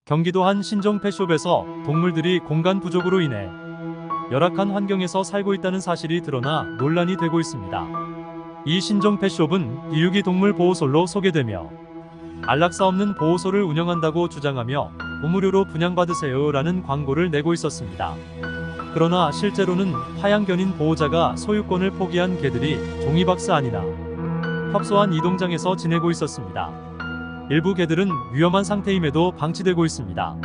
경기도 한 신종 펫숍에서 동물들이 공간 부족으로 인해 열악한 환경에서 살고 있다는 사실이 드러나 논란이 되고 있습니다. 이 신종 펫숍은 비유기 동물 보호소로 소개되며 안락사 없는 보호소를 운영한다고 주장하며 보무료로 분양받으세요 라는 광고를 내고 있었습니다. 그러나 실제로는 파양견인 보호자가 소유권을 포기한 개들이 종이박스 안이나 협소한 이동장에서 지내고 있었습니다. 일부 개들은 위험한 상태임에도 방치되고 있습니다.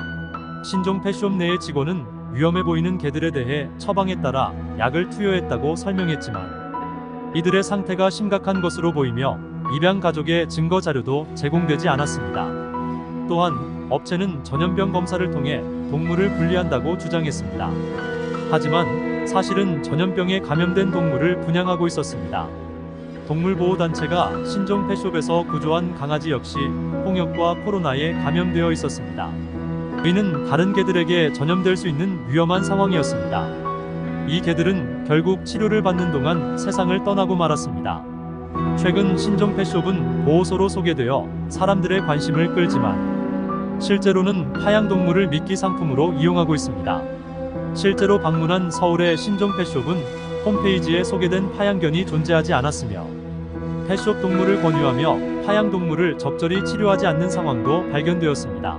신종 펫숍 내의 직원은 위험해 보이는 개들에 대해 처방에 따라 약을 투여했다고 설명했지만 이들의 상태가 심각한 것으로 보이며 입양 가족의 증거 자료도 제공되지 않았습니다. 또한 업체는 전염병 검사를 통해 동물을 분리한다고 주장했습니다. 하지만 사실은 전염병에 감염된 동물을 분양하고 있었습니다. 동물보호단체가 신종 펫숍에서 구조한 강아지 역시 홍역과 코로나에 감염되어 있었습니다. 이는 다른 개들에게 전염될 수 있는 위험한 상황이었습니다. 이 개들은 결국 치료를 받는 동안 세상을 떠나고 말았습니다. 최근 신종 펫숍은 보호소로 소개되어 사람들의 관심을 끌지만 실제로는 파양동물을 미끼 상품으로 이용하고 있습니다. 실제로 방문한 서울의 신종 펫숍은 홈페이지에 소개된 파양견이 존재하지 않았으며 펫숍 동물을 권유하며 파양동물을 적절히 치료하지 않는 상황도 발견되었습니다.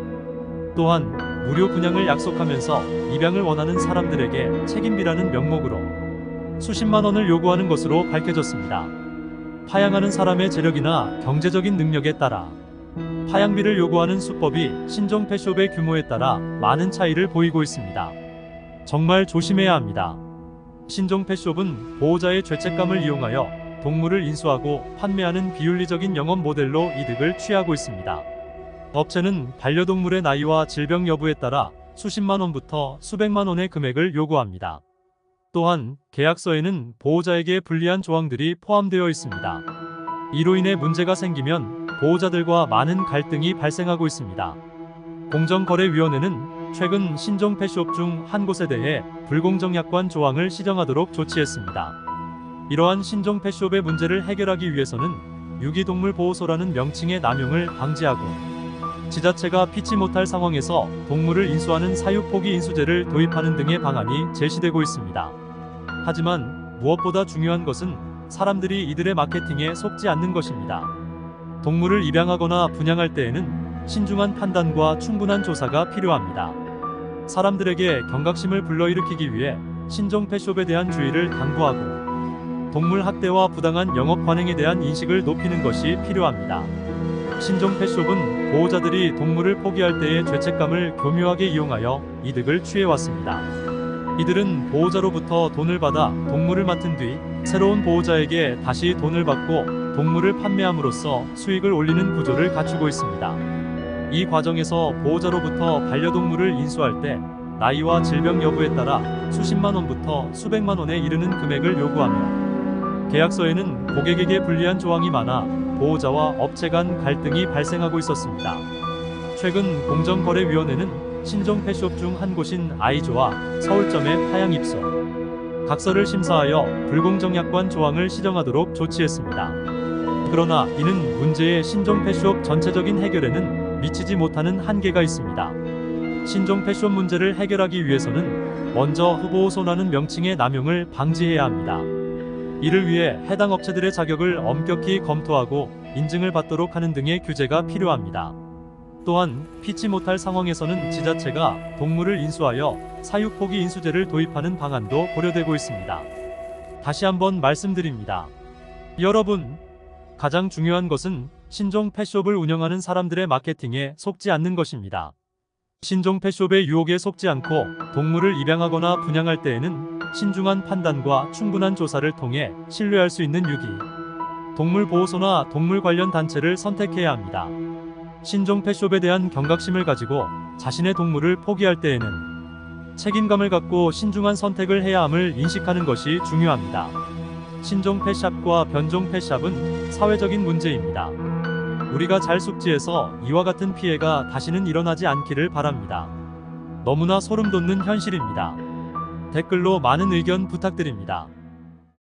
또한 무료 분양을 약속하면서 입양을 원하는 사람들에게 책임비라는 명목으로 수십만 원을 요구하는 것으로 밝혀졌습니다. 파양하는 사람의 재력이나 경제적인 능력에 따라 파양비를 요구하는 수법이 신종 펫숍의 규모에 따라 많은 차이를 보이고 있습니다. 정말 조심해야 합니다. 신종 펫숍은 보호자의 죄책감을 이용하여 동물을 인수하고 판매하는 비윤리적인 영업 모델로 이득을 취하고 있습니다. 업체는 반려동물의 나이와 질병 여부에 따라 수십만 원부터 수백만 원의 금액을 요구합니다. 또한 계약서에는 보호자에게 불리한 조항들이 포함되어 있습니다. 이로 인해 문제가 생기면 보호자들과 많은 갈등이 발생하고 있습니다. 공정거래위원회는 최근 신종 펫숍 중 한 곳에 대해 불공정 약관 조항을 시정하도록 조치했습니다. 이러한 신종 펫숍의 문제를 해결하기 위해서는 유기동물 보호소라는 명칭의 남용을 방지하고 지자체가 피치 못할 상황에서 동물을 인수하는 사유포기 인수제를 도입하는 등의 방안이 제시되고 있습니다. 하지만 무엇보다 중요한 것은 사람들이 이들의 마케팅에 속지 않는 것입니다. 동물을 입양하거나 분양할 때에는 신중한 판단과 충분한 조사가 필요합니다. 사람들에게 경각심을 불러일으키기 위해 신종 펫숍에 대한 주의를 당부하고 동물 학대와 부당한 영업 관행에 대한 인식을 높이는 것이 필요합니다. 신종 펫숍은 보호자들이 동물을 포기할 때의 죄책감을 교묘하게 이용하여 이득을 취해왔습니다. 이들은 보호자로부터 돈을 받아 동물을 맡은 뒤 새로운 보호자에게 다시 돈을 받고 동물을 판매함으로써 수익을 올리는 구조를 갖추고 있습니다. 이 과정에서 보호자로부터 반려동물을 인수할 때 나이와 질병 여부에 따라 수십만 원부터 수백만 원에 이르는 금액을 요구하며 계약서에는 고객에게 불리한 조항이 많아 보호자와 업체 간 갈등이 발생하고 있었습니다. 최근 공정거래위원회는 신종 펫숍 중 한 곳인 아이조와 서울점의 파양 입소, 각서를 심사하여 불공정 약관 조항을 시정하도록 조치했습니다. 그러나 이는 문제의 신종 펫숍 전체적인 해결에는 미치지 못하는 한계가 있습니다. 신종 펫숍 문제를 해결하기 위해서는 먼저 후보소라는 명칭의 남용을 방지해야 합니다. 이를 위해 해당 업체들의 자격을 엄격히 검토하고 인증을 받도록 하는 등의 규제가 필요합니다. 또한 피치 못할 상황에서는 지자체가 동물을 인수하여 사육포기 인수제를 도입하는 방안도 고려되고 있습니다. 다시 한번 말씀드립니다. 여러분, 가장 중요한 것은 신종 펫숍을 운영하는 사람들의 마케팅에 속지 않는 것입니다. 신종 펫숍의 유혹에 속지 않고 동물을 입양하거나 분양할 때에는 신중한 판단과 충분한 조사를 통해 신뢰할 수 있는 유기 동물보호소나 동물 관련 단체를 선택해야 합니다. 신종 펫숍에 대한 경각심을 가지고 자신의 동물을 포기할 때에는 책임감을 갖고 신중한 선택을 해야 함을 인식하는 것이 중요합니다. 신종 펫샵과 변종 펫샵은 사회적인 문제입니다. 우리가 잘 숙지해서 이와 같은 피해가 다시는 일어나지 않기를 바랍니다. 너무나 소름 돋는 현실입니다. 댓글로 많은 의견 부탁드립니다.